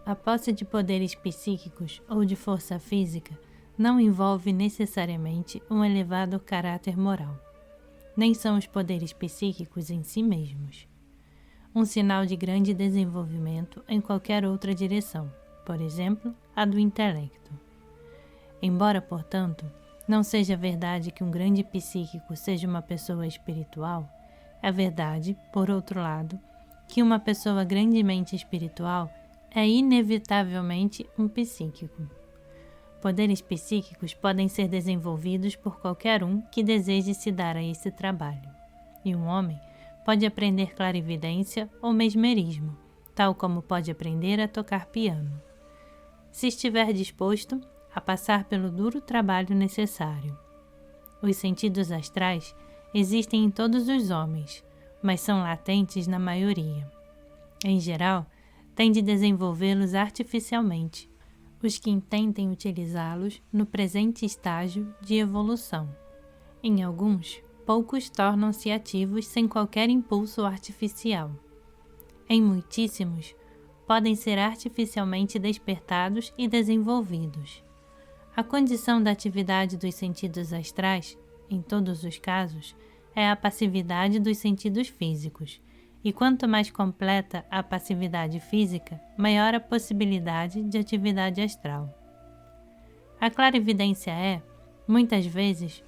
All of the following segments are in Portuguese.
A posse de poderes psíquicos ou de força física não envolve necessariamente um elevado caráter moral. Nem são os poderes psíquicos em si mesmos um sinal de grande desenvolvimento em qualquer outra direção, por exemplo, a do intelecto. Embora, portanto, não seja verdade que um grande psíquico seja uma pessoa espiritual, é verdade, por outro lado, que uma pessoa grandemente espiritual é inevitavelmente um psíquico. Poderes psíquicos podem ser desenvolvidos por qualquer um que deseje se dar a esse trabalho, e um homem pode aprender clarividência ou mesmerismo, tal como pode aprender a tocar piano, se estiver disposto a passar pelo duro trabalho necessário. Os sentidos astrais existem em todos os homens, mas são latentes na maioria. Em geral, têm de desenvolvê-los artificialmente, os que intentem utilizá-los no presente estágio de evolução. Em alguns, poucos tornam-se ativos sem qualquer impulso artificial. Em muitíssimos, podem ser artificialmente despertados e desenvolvidos. A condição da atividade dos sentidos astrais, em todos os casos, é a passividade dos sentidos físicos, e quanto mais completa a passividade física, maior a possibilidade de atividade astral. A clarividência é, muitas vezes,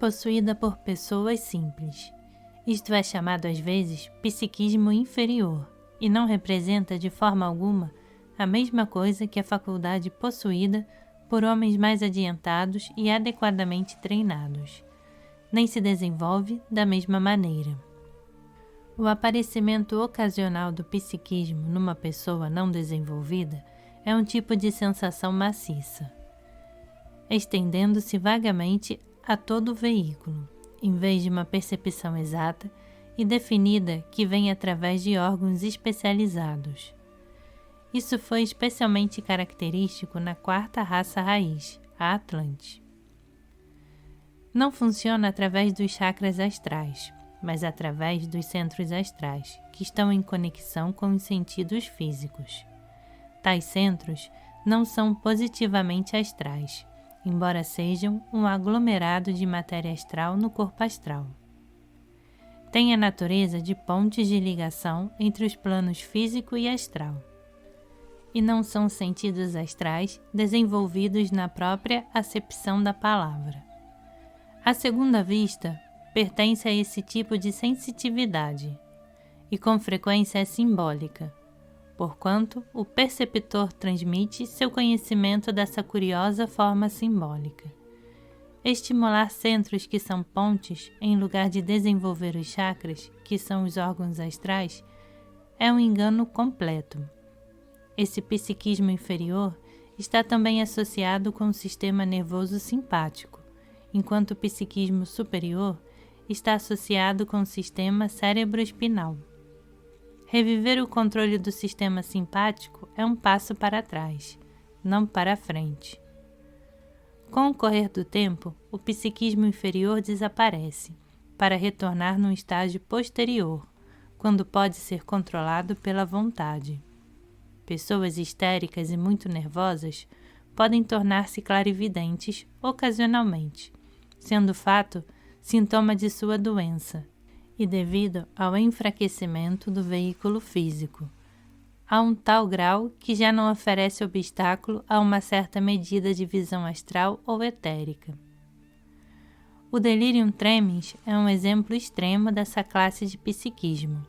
possuída por pessoas simples. Isto é chamado às vezes psiquismo inferior e não representa de forma alguma a mesma coisa que a faculdade possuída por homens mais adiantados e adequadamente treinados. Nem se desenvolve da mesma maneira. O aparecimento ocasional do psiquismo numa pessoa não desenvolvida é um tipo de sensação maciça, estendendo-se vagamente a todo o veículo, em vez de uma percepção exata e definida que vem através de órgãos especializados. Isso foi especialmente característico na quarta raça raiz, a Atlante. Não funciona através dos chakras astrais, mas através dos centros astrais, que estão em conexão com os sentidos físicos. Tais centros não são positivamente astrais, embora sejam um aglomerado de matéria astral no corpo astral. Têm a natureza de pontes de ligação entre os planos físico e astral, e não são sentidos astrais desenvolvidos na própria acepção da palavra. A segunda vista pertence a esse tipo de sensitividade, e com frequência é simbólica, porquanto o perceptor transmite seu conhecimento dessa curiosa forma simbólica. Estimular centros que são pontes, em lugar de desenvolver os chakras, que são os órgãos astrais, é um engano completo. Esse psiquismo inferior está também associado com o sistema nervoso simpático, enquanto o psiquismo superior está associado com o sistema cérebro-espinal. Reviver o controle do sistema simpático é um passo para trás, não para frente. Com o correr do tempo, o psiquismo inferior desaparece, para retornar num estágio posterior, quando pode ser controlado pela vontade. Pessoas histéricas e muito nervosas podem tornar-se clarividentes ocasionalmente, sendo o fato sintoma de sua doença, e devido ao enfraquecimento do veículo físico, a um tal grau que já não oferece obstáculo a uma certa medida de visão astral ou etérica. O delirium tremens é um exemplo extremo dessa classe de psiquismo,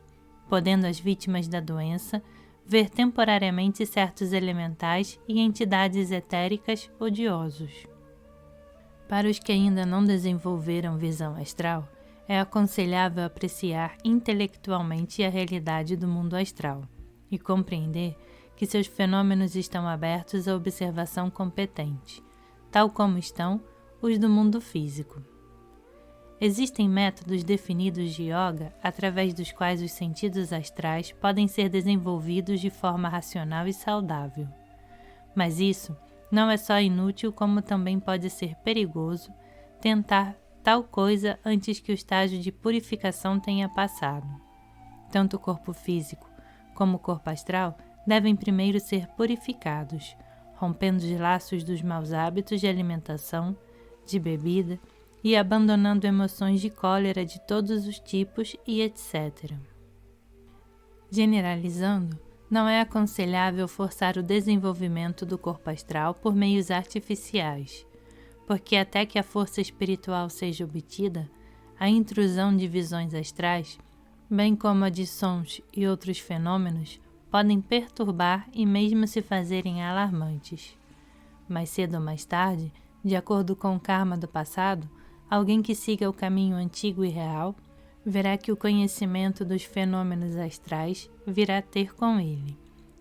podendo as vítimas da doença ver temporariamente certos elementais e entidades etéricas odiosos. Para os que ainda não desenvolveram visão astral, é aconselhável apreciar intelectualmente a realidade do mundo astral e compreender que seus fenômenos estão abertos à observação competente, tal como estão os do mundo físico. Existem métodos definidos de yoga através dos quais os sentidos astrais podem ser desenvolvidos de forma racional e saudável. Mas isso não é só inútil, como também pode ser perigoso tentar tal coisa antes que o estágio de purificação tenha passado. Tanto o corpo físico como o corpo astral devem primeiro ser purificados, rompendo os laços dos maus hábitos de alimentação, de bebida e abandonando emoções de cólera de todos os tipos e etc. Generalizando, não é aconselhável forçar o desenvolvimento do corpo astral por meios artificiais, porque até que a força espiritual seja obtida, a intrusão de visões astrais, bem como a de sons e outros fenômenos, podem perturbar e mesmo se fazerem alarmantes. Mais cedo ou mais tarde, de acordo com o karma do passado, alguém que siga o caminho antigo e real verá que o conhecimento dos fenômenos astrais virá ter com ele.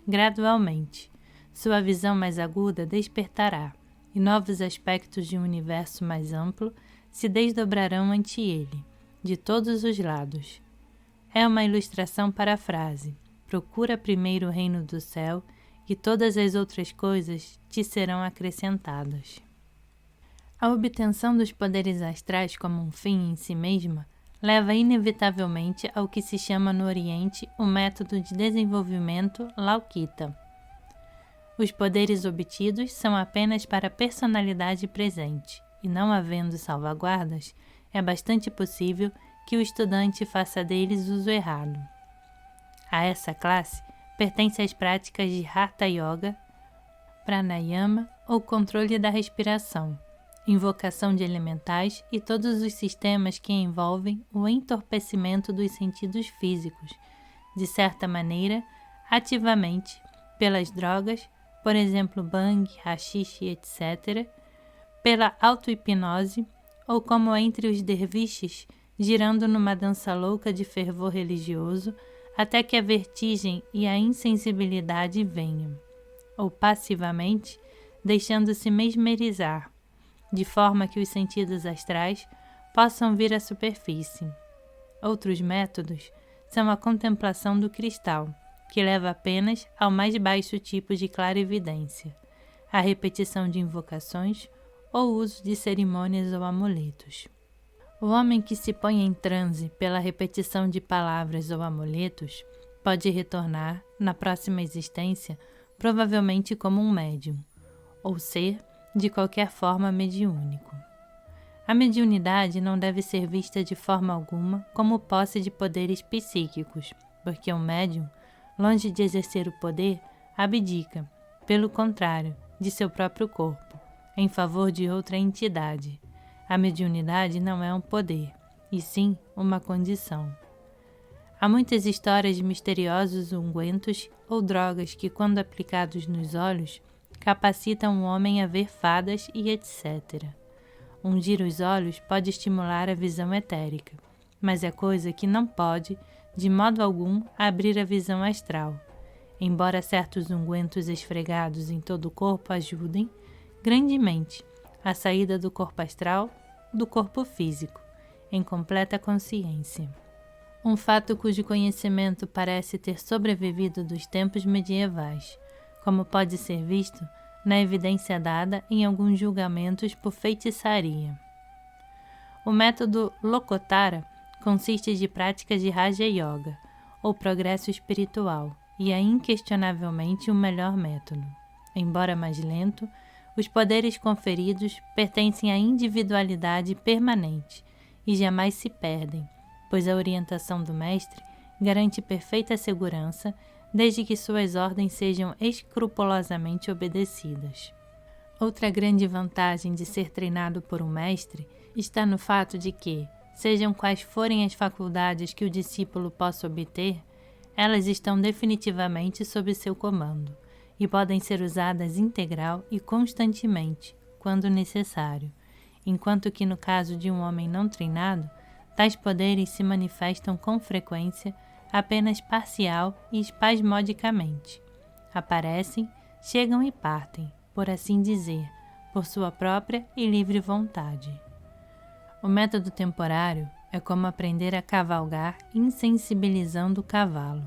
Gradualmente, sua visão mais aguda despertará e novos aspectos de um universo mais amplo se desdobrarão ante ele, de todos os lados. É uma ilustração para a frase: procura primeiro o reino do céu e todas as outras coisas te serão acrescentadas. A obtenção dos poderes astrais como um fim em si mesma leva inevitavelmente ao que se chama no Oriente o método de desenvolvimento Laukita. Os poderes obtidos são apenas para a personalidade presente, e não havendo salvaguardas, é bastante possível que o estudante faça deles uso errado. A essa classe pertence as práticas de Hatha Yoga, Pranayama ou controle da respiração, invocação de elementais e todos os sistemas que envolvem o entorpecimento dos sentidos físicos, de certa maneira, ativamente, pelas drogas, por exemplo, bang, haxixe, etc., pela auto-hipnose ou como entre os derviches, girando numa dança louca de fervor religioso até que a vertigem e a insensibilidade venham, ou passivamente, deixando-se mesmerizar, de forma que os sentidos astrais possam vir à superfície. Outros métodos são a contemplação do cristal, que leva apenas ao mais baixo tipo de clarividência, a repetição de invocações ou uso de cerimônias ou amuletos. O homem que se põe em transe pela repetição de palavras ou amuletos pode retornar, na próxima existência, provavelmente como um médium, ou ser, de qualquer forma, mediúnico. A mediunidade não deve ser vista de forma alguma como posse de poderes psíquicos, porque o médium, longe de exercer o poder, abdica, pelo contrário, de seu próprio corpo, em favor de outra entidade. A mediunidade não é um poder, e sim uma condição. Há muitas histórias de misteriosos ungüentos ou drogas que, quando aplicados nos olhos, capacitam o homem a ver fadas e etc. Ungir os olhos pode estimular a visão etérica, mas é coisa que não pode, de modo algum, abrir a visão astral. Embora certos ungüentos esfregados em todo o corpo ajudem grandemente a saída do corpo astral do corpo físico, em completa consciência. Um fato cujo conhecimento parece ter sobrevivido dos tempos medievais, como pode ser visto na evidência dada em alguns julgamentos por feitiçaria. O método Lokotara consiste de práticas de Raja Yoga, ou progresso espiritual, e é inquestionavelmente o melhor método. Embora mais lento, os poderes conferidos pertencem à individualidade permanente e jamais se perdem, pois a orientação do mestre garante perfeita segurança desde que suas ordens sejam escrupulosamente obedecidas. Outra grande vantagem de ser treinado por um mestre está no fato de que, sejam quais forem as faculdades que o discípulo possa obter, elas estão definitivamente sob seu comando e podem ser usadas integral e constantemente, quando necessário, enquanto que no caso de um homem não treinado, tais poderes se manifestam com frequência apenas parcial e espasmodicamente. Aparecem, chegam e partem, por assim dizer, por sua própria e livre vontade. O método temporário é como aprender a cavalgar insensibilizando o cavalo.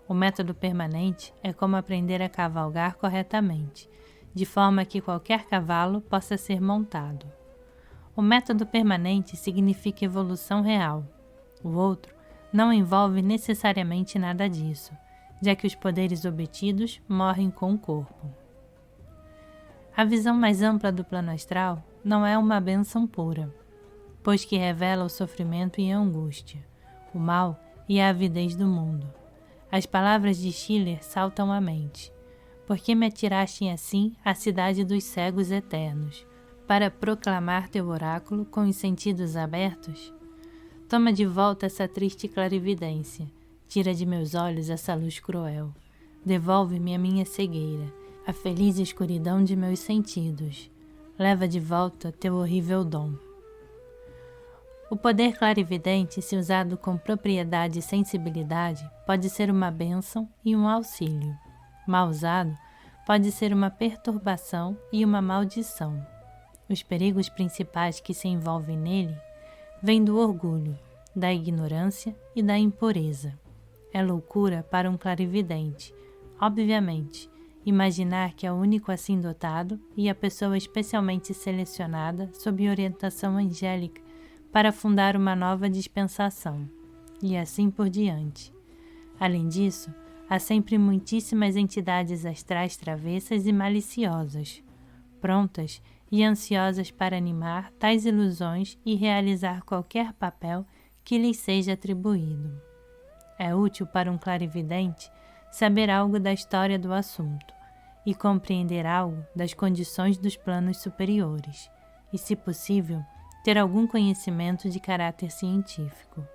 O método permanente é como aprender a cavalgar corretamente, de forma que qualquer cavalo possa ser montado. O método permanente significa evolução real. O outro não envolve necessariamente nada disso, já que os poderes obtidos morrem com o corpo. A visão mais ampla do plano astral não é uma bênção pura, pois que revela o sofrimento e a angústia, o mal e a avidez do mundo. As palavras de Schiller saltam à mente. Por que me atiraste assim à cidade dos cegos eternos, para proclamar teu oráculo com os sentidos abertos? Toma de volta essa triste clarividência, tira de meus olhos essa luz cruel, devolve-me a minha cegueira, a feliz escuridão de meus sentidos, leva de volta teu horrível dom. O poder clarividente, se usado com propriedade e sensibilidade, pode ser uma bênção e um auxílio. Mal usado, pode ser uma perturbação e uma maldição. Os perigos principais que se envolvem nele vêm do orgulho, da ignorância e da impureza. É loucura para um clarividente, obviamente, imaginar que é o único assim dotado e a pessoa especialmente selecionada sob orientação angélica para fundar uma nova dispensação, e assim por diante. Além disso, há sempre muitíssimas entidades astrais travessas e maliciosas, prontas e ansiosas para animar tais ilusões e realizar qualquer papel que lhes seja atribuído. É útil para um clarividente saber algo da história do assunto e compreender algo das condições dos planos superiores e, se possível, ter algum conhecimento de caráter científico.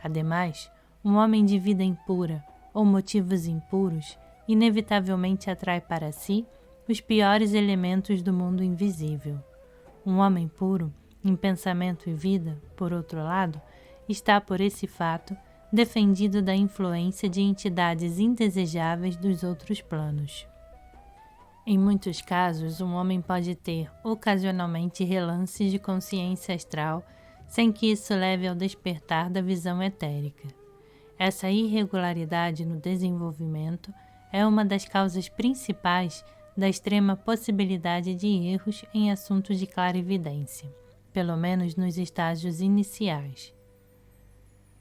Ademais, um homem de vida impura ou motivos impuros inevitavelmente atrai para si os piores elementos do mundo invisível. Um homem puro, em pensamento e vida, por outro lado, está por esse fato defendido da influência de entidades indesejáveis dos outros planos. Em muitos casos, um homem pode ter ocasionalmente relances de consciência astral sem que isso leve ao despertar da visão etérica. Essa irregularidade no desenvolvimento é uma das causas principais da extrema possibilidade de erros em assuntos de clarividência, pelo menos nos estágios iniciais.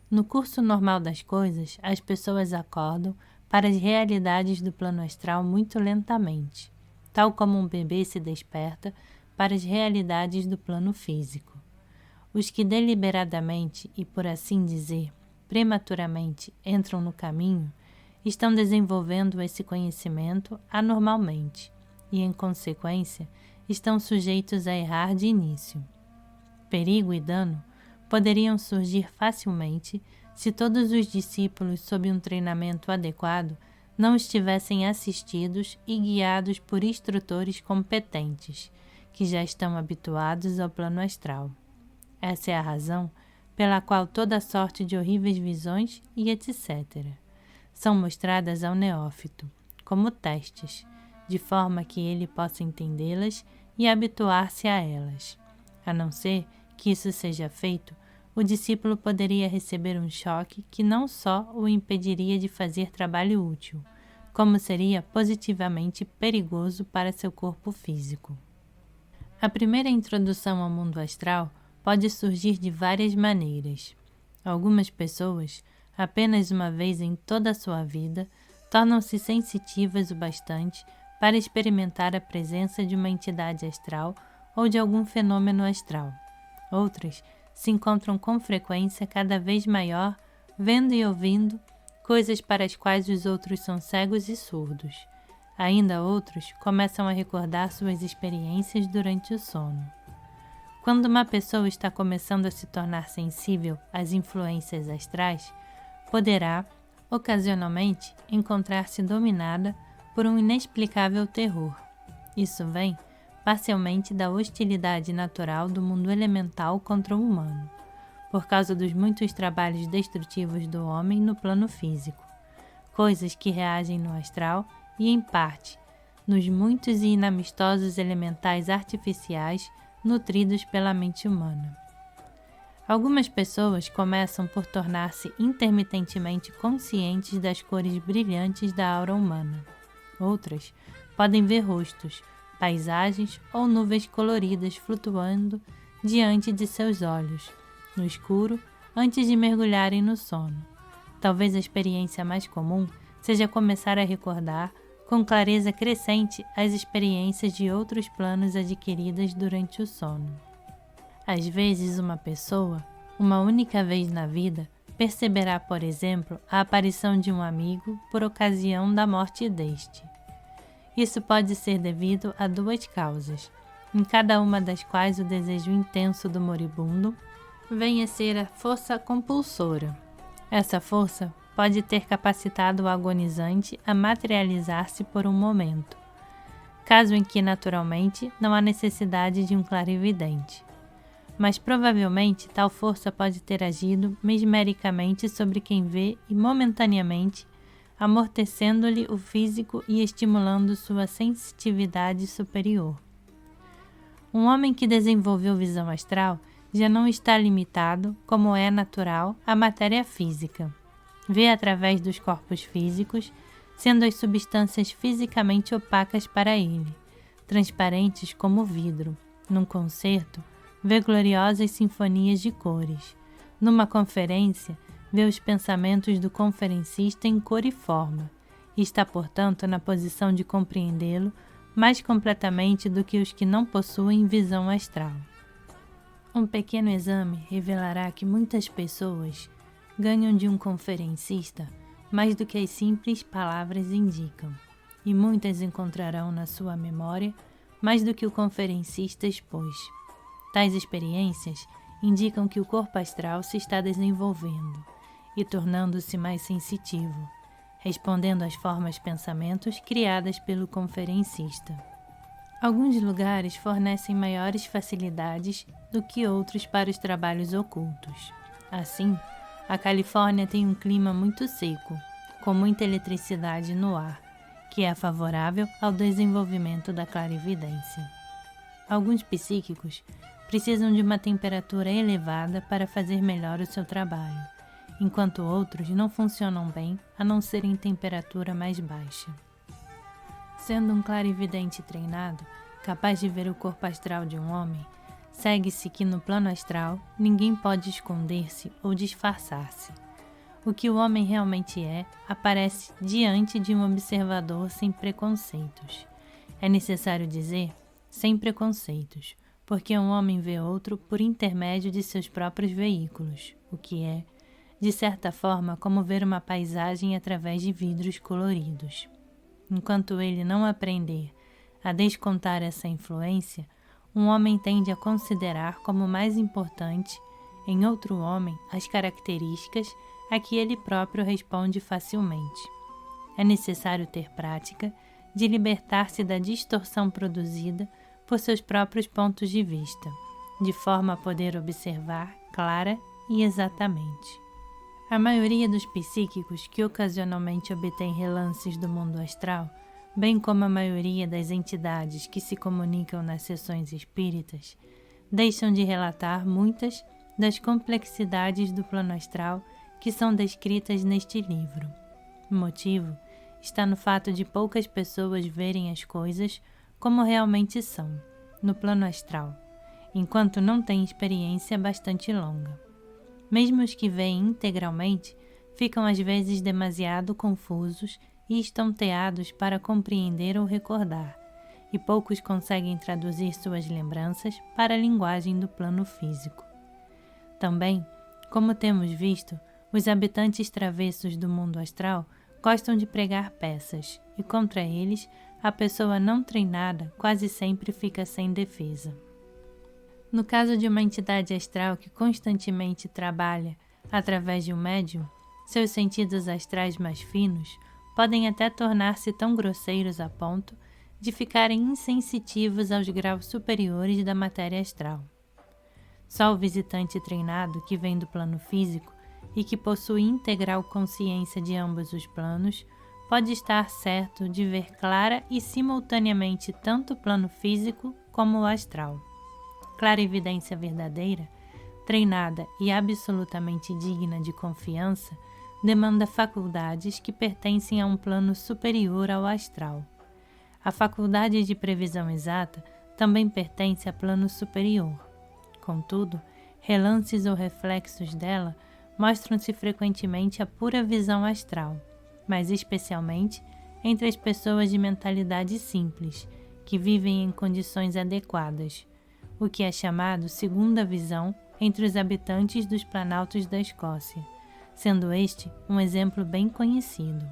No curso normal das coisas, as pessoas acordam para as realidades do plano astral muito lentamente, tal como um bebê se desperta para as realidades do plano físico. Os que deliberadamente e, por assim dizer, prematuramente entram no caminho, estão desenvolvendo esse conhecimento anormalmente e, em consequência, estão sujeitos a errar de início. Perigo e dano poderiam surgir facilmente se todos os discípulos, sob um treinamento adequado, não estivessem assistidos e guiados por instrutores competentes, que já estão habituados ao plano astral. Essa é a razão pela qual toda sorte de horríveis visões e etc. são mostradas ao neófito, como testes, de forma que ele possa entendê-las e habituar-se a elas. A não ser que isso seja feito, o discípulo poderia receber um choque que não só o impediria de fazer trabalho útil, como seria positivamente perigoso para seu corpo físico. A primeira introdução ao mundo astral pode surgir de várias maneiras. Algumas pessoas, apenas uma vez em toda a sua vida, tornam-se sensitivas o bastante para experimentar a presença de uma entidade astral ou de algum fenômeno astral. Outras se encontram com frequência cada vez maior, vendo e ouvindo coisas para as quais os outros são cegos e surdos. Ainda outros começam a recordar suas experiências durante o sono. Quando uma pessoa está começando a se tornar sensível às influências astrais, poderá, ocasionalmente, encontrar-se dominada por um inexplicável terror. Isso vem parcialmente da hostilidade natural do mundo elemental contra o humano, por causa dos muitos trabalhos destrutivos do homem no plano físico, coisas que reagem no astral e, em parte, nos muitos e inamistosos elementais artificiais nutridos pela mente humana. Algumas pessoas começam por tornar-se intermitentemente conscientes das cores brilhantes da aura humana. Outras podem ver rostos, paisagens ou nuvens coloridas flutuando diante de seus olhos, no escuro, antes de mergulharem no sono. Talvez a experiência mais comum seja começar a recordar com clareza crescente as experiências de outros planos adquiridas durante o sono. Às vezes, uma pessoa, uma única vez na vida, perceberá, por exemplo, a aparição de um amigo por ocasião da morte deste. Isso pode ser devido a duas causas, em cada uma das quais o desejo intenso do moribundo vem a ser a força compulsora. Essa força pode ter capacitado o agonizante a materializar-se por um momento, caso em que naturalmente não há necessidade de um clarividente. Mas provavelmente tal força pode ter agido mesmericamente sobre quem vê e momentaneamente amortecendo-lhe o físico e estimulando sua sensitividade superior. Um homem que desenvolveu visão astral já não está limitado, como é natural, à matéria física. Vê através dos corpos físicos, sendo as substâncias fisicamente opacas para ele, transparentes como vidro. Num concerto, vê gloriosas sinfonias de cores. Numa conferência, vê os pensamentos do conferencista em cor e forma, e está, portanto, na posição de compreendê-lo mais completamente do que os que não possuem visão astral. Um pequeno exame revelará que muitas pessoas ganham de um conferencista mais do que as simples palavras indicam, e muitas encontrarão na sua memória mais do que o conferencista expôs. Tais experiências indicam que o corpo astral se está desenvolvendo e tornando-se mais sensitivo, respondendo às formas-pensamentos criadas pelo conferencista. Alguns lugares fornecem maiores facilidades do que outros para os trabalhos ocultos. Assim, a Califórnia tem um clima muito seco, com muita eletricidade no ar, que é favorável ao desenvolvimento da clarividência. Alguns psíquicos precisam de uma temperatura elevada para fazer melhor o seu trabalho, enquanto outros não funcionam bem a não ser em temperatura mais baixa. Sendo um clarividente treinado, capaz de ver o corpo astral de um homem, segue-se que no plano astral ninguém pode esconder-se ou disfarçar-se. O que o homem realmente é, aparece diante de um observador sem preconceitos. É necessário dizer, sem preconceitos, porque um homem vê outro por intermédio de seus próprios veículos, o que é, de certa forma, como ver uma paisagem através de vidros coloridos. Enquanto ele não aprender a descontar essa influência, um homem tende a considerar como mais importante, em outro homem, as características a que ele próprio responde facilmente. É necessário ter prática de libertar-se da distorção produzida por seus próprios pontos de vista, de forma a poder observar clara e exatamente. A maioria dos psíquicos que ocasionalmente obtém relances do mundo astral, bem como a maioria das entidades que se comunicam nas sessões espíritas, deixam de relatar muitas das complexidades do plano astral que são descritas neste livro. O motivo está no fato de poucas pessoas verem as coisas como realmente são, no plano astral, enquanto não têm experiência bastante longa. Mesmo os que veem integralmente ficam às vezes demasiado confusos e estonteados para compreender ou recordar, e poucos conseguem traduzir suas lembranças para a linguagem do plano físico. Também, como temos visto, os habitantes travessos do mundo astral gostam de pregar peças, e contra eles, a pessoa não treinada quase sempre fica sem defesa. No caso de uma entidade astral que constantemente trabalha através de um médium, seus sentidos astrais mais finos podem até tornar-se tão grosseiros a ponto de ficarem insensitivos aos graus superiores da matéria astral. Só o visitante treinado que vem do plano físico e que possui integral consciência de ambos os planos pode estar certo de ver clara e simultaneamente tanto o plano físico como o astral. Clarividência verdadeira, treinada e absolutamente digna de confiança, demanda faculdades que pertencem a um plano superior ao astral. A faculdade de previsão exata também pertence a plano superior. Contudo, relances ou reflexos dela mostram-se frequentemente a pura visão astral, mas especialmente entre as pessoas de mentalidade simples, que vivem em condições adequadas, o que é chamado segunda visão entre os habitantes dos planaltos da Escócia, sendo este um exemplo bem conhecido.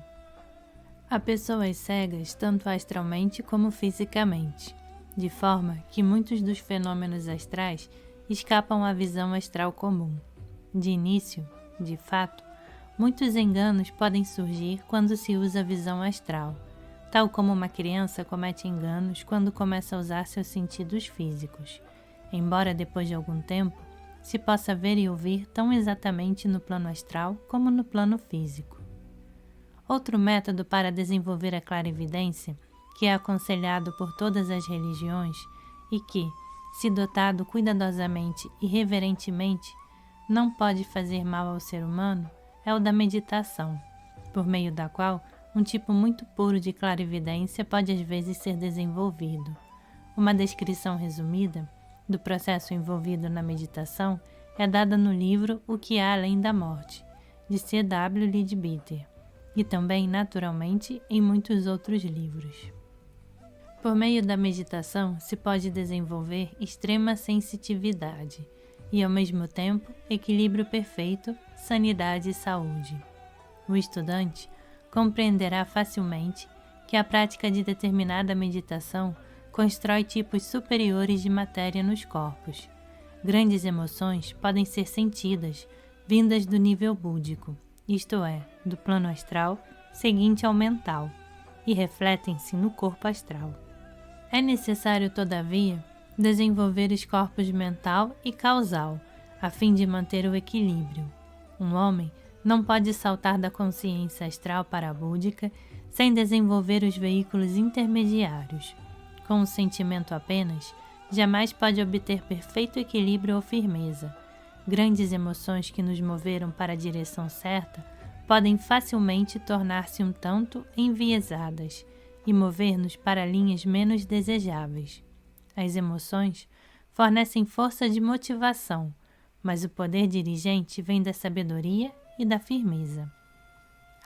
Há pessoas cegas tanto astralmente como fisicamente, de forma que muitos dos fenômenos astrais escapam à visão astral comum. De início, de fato, muitos enganos podem surgir quando se usa a visão astral, tal como uma criança comete enganos quando começa a usar seus sentidos físicos, embora depois de algum tempo se possa ver e ouvir tão exatamente no plano astral como no plano físico. Outro método para desenvolver a clarividência, que é aconselhado por todas as religiões e que, se dotado cuidadosamente e reverentemente, não pode fazer mal ao ser humano, é o da meditação, por meio da qual um tipo muito puro de clarividência pode às vezes ser desenvolvido. Uma descrição resumida do processo envolvido na meditação é dada no livro O que há além da morte, de C.W. Leadbeater, e também, naturalmente, em muitos outros livros. Por meio da meditação se pode desenvolver extrema sensitividade e, ao mesmo tempo, equilíbrio perfeito, sanidade e saúde. O estudante compreenderá facilmente que a prática de determinada meditação constrói tipos superiores de matéria nos corpos. Grandes emoções podem ser sentidas, vindas do nível búdico, isto é, do plano astral, seguinte ao mental, e refletem-se no corpo astral. É necessário, todavia, desenvolver os corpos mental e causal, a fim de manter o equilíbrio. Um homem não pode saltar da consciência astral para a búdica sem desenvolver os veículos intermediários. Com o sentimento apenas, jamais pode obter perfeito equilíbrio ou firmeza. Grandes emoções que nos moveram para a direção certa podem facilmente tornar-se um tanto enviesadas e mover-nos para linhas menos desejáveis. As emoções fornecem força de motivação, mas o poder dirigente vem da sabedoria e da firmeza.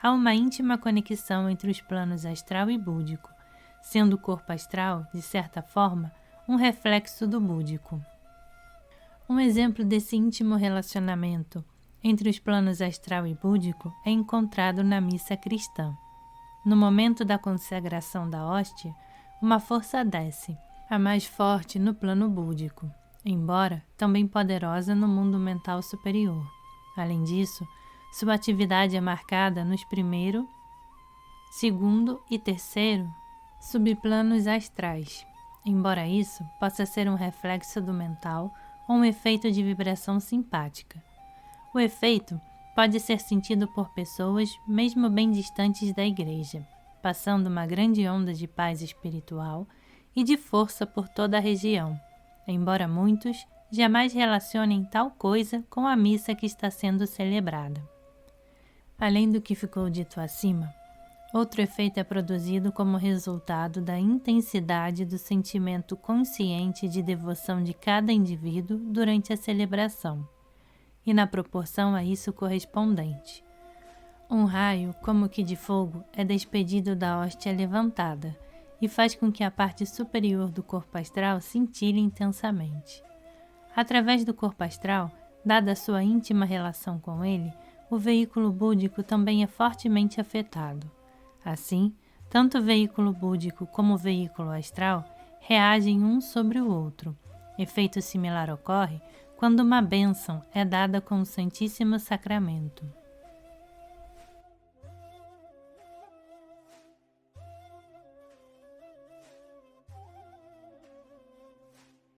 Há uma íntima conexão entre os planos astral e búdico, sendo o corpo astral, de certa forma, um reflexo do búdico. Um exemplo desse íntimo relacionamento entre os planos astral e búdico é encontrado na missa cristã. No momento da consagração da hóstia, uma força desce, a mais forte no plano búdico, embora também poderosa no mundo mental superior. Além disso, sua atividade é marcada nos primeiro, segundo e terceiro subplanos astrais, embora isso possa ser um reflexo do mental ou um efeito de vibração simpática. O efeito pode ser sentido por pessoas mesmo bem distantes da igreja, passando uma grande onda de paz espiritual e de força por toda a região, embora muitos jamais relacionem tal coisa com a missa que está sendo celebrada. Além do que ficou dito acima, outro efeito é produzido como resultado da intensidade do sentimento consciente de devoção de cada indivíduo durante a celebração, e na proporção a isso correspondente. Um raio, como que de fogo, é despedido da hóstia levantada e faz com que a parte superior do corpo astral cintile intensamente. Através do corpo astral, dada a sua íntima relação com ele, o veículo búdico também é fortemente afetado. Assim, tanto o veículo búdico como o veículo astral reagem um sobre o outro. Efeito similar ocorre quando uma bênção é dada com o Santíssimo Sacramento.